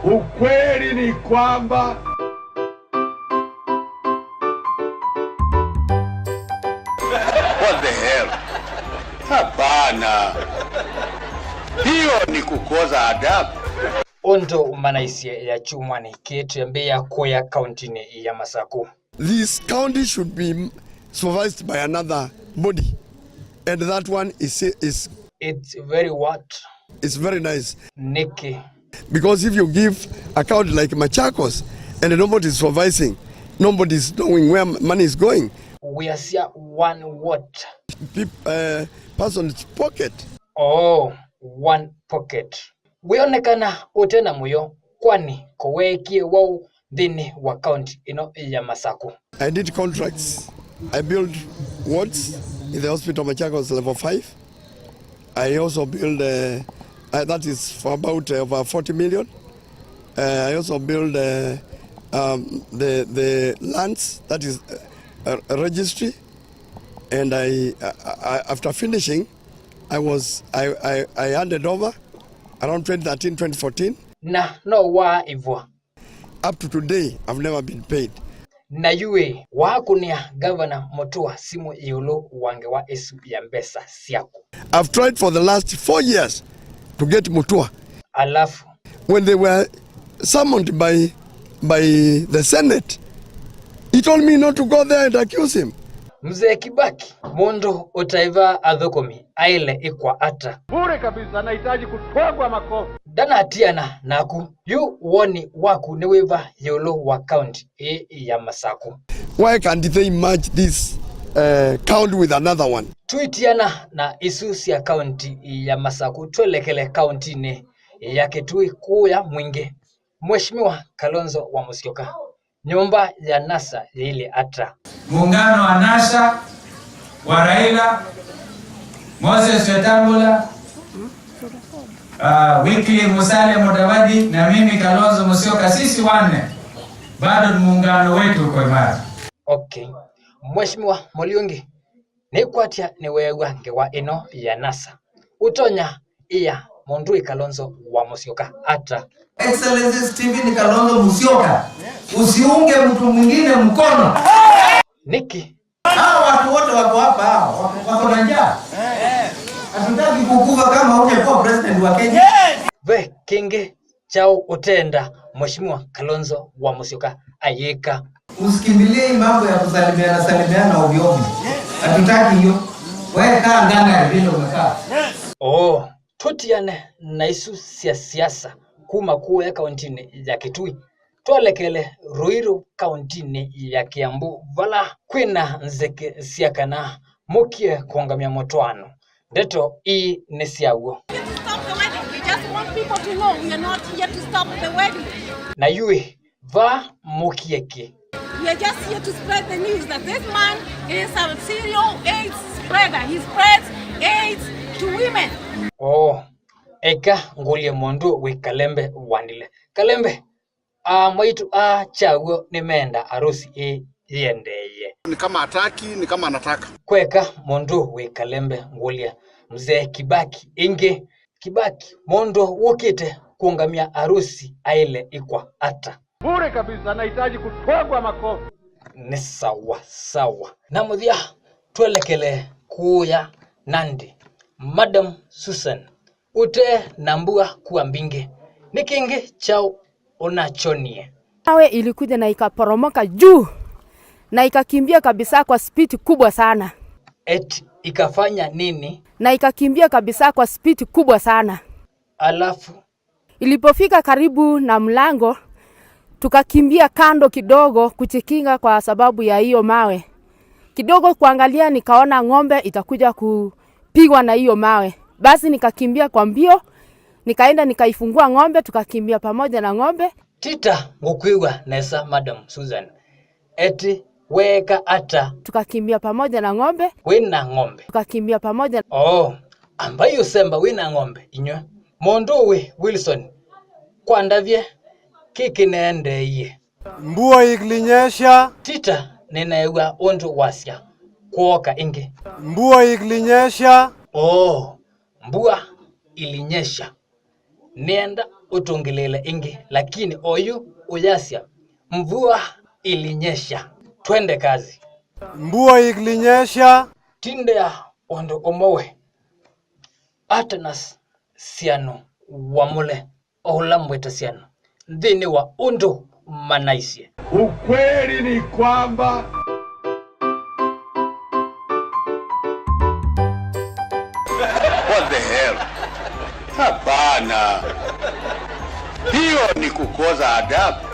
Ukweli ni kwamba what the hell? Hapana. Hiyo ni kukoza adabu. Ondo manaisia ya chumani ketembea Koya County ya Masako. This county should be supervised by another body, and that one is it's very what? It's very nice. Nikki. Because if you give a county like Machakos and nobody is supervising, nobody is knowing where money is going. We are here one what? Person's pocket. Oh, one pocket. Weonekana utena muyo kwani kowekie wao dhini wa county ya Masako. I did contracts. I built wards in the hospital Machakos level 5. I also built that is for about over 40 million. I also built the lands, that is a registry, and I after finishing I handed over around 2013 2014. Na no wa ivo. Up to today I've never been paid. Na yue wakunia Governor Mutua simu yolo wange wa esu ya mbesa siako. I've tried for the last 4 years to get Mutua. Alafu when they were summoned by the Senate, he told me not to go there and accuse him. Mzee Kibaki mondo utaiva adhokomi aile ikwa ata bure kabisa, nahitaji kutwagwa makofi. Dana atiana naku yu woni waku neweva yolo wa county ya Masako. Why can't they merge this county with another one? Tuitiana na isusia county ya Masako tuelekele county ne ya Kitui kuya mwinge. Mheshimiwa Kalonzo wa Musyoka. Nyumba ya NASA ile atra. Muungano wa NASA wa Raila, Moses Wetangula, Wycliffe Musalia Mudavadi na mimi Kalonzo Musyoka, sisi wanne bado muungano wetu uko imara. Okay. Mheshimiwa Moliungi, nikwatia niwewa ngewa ino ya NASA. Utonya iya Mondui Kalonzo wa Musyoka atra. Excellency Stephen Kalonzo Musyoka, usiunge mtu mwingine mkono. Niki. Hao watu wote wako hapa, wako na njaa. Hatutaki kukufa kama ungekuwa president wa Kenya. Ve kinge chao utenda Mheshimiwa Kalonzo wa Musyoka ayeka. Usikimbilie mambo ya kusalimiana ovyo ovyo. Hatutaki hiyo. Wewe kaa nganga vile umekaa. Oh, tutiane na isu siasa kuma kuya county ya Kitui. Tualekele Ruiru county ya Kiambu vala kwina nzeke siakana mukie kuangamia motwano. Deto ni siawo. Na yue va mukieke. We are just here to spread the news that this man is a serial AIDS spreader. He spreads AIDS to women. Oh, eka ngulie mondo we Kalembe wandile. Kalembe, mwaitu chaguo nimenda arusi yendeye. Ni kama ataki, ni kama anataka. Kweka mondo we Kalembe ngulia. Mzee Kibaki inge Kibaki mondo wokite kuangamia arusi aile ikwa ata. Bure kabisa, nahitaji kutwagwa makofi. Ni sawa. Na muthia tuelekele kuya Nandi. Madam Susan ute nambua kuwa mbinge. Nikingi chao unachonie. Mawe ilikuja na ikaporomoka juu na ikakimbia kabisa kwa spidi kubwa sana. Eti ikafanya nini? Na ikakimbia kabisa kwa spidi kubwa sana. Alafu ilipofika karibu na mlango tukakimbia kando kidogo kuchikinga kwa sababu ya hiyo mawe. Kidogo kuangalia nikaona ng'ombe itakuja kupigwa na hiyo mawe. Basi nikakimbia kwa mbio, nikaenda nikaifungua ng'ombe, tukakimbia pamoja na ng'ombe. Tita ngukiwa nesa Madam Susan. Eti weka ata. Tukakimbia pamoja na ng'ombe. Wina ng'ombe. Tukakimbia pamoja. Oh, ambayo semba wina ng'ombe inywe. Mondowe Wilson. Kwa ndavye kiki neende iye. Mvua ilinyesha. Tita ninaewa ondo wasya. Kuoka inge. Mvua ilinyesha. Oh, mvua ilinyesha. Nienda utungilile ingi, lakini oyu uyasya. Mvua ilinyesha. Twende kazi. Mvua ilinyesha. Tinde ya ondo omowe. Atanas siano wamule ohulambweta siano. Dhini wa undu manaisye. Ukweli ni kwamba What the hell? Hapana. Hiyo ni kukosa adabu.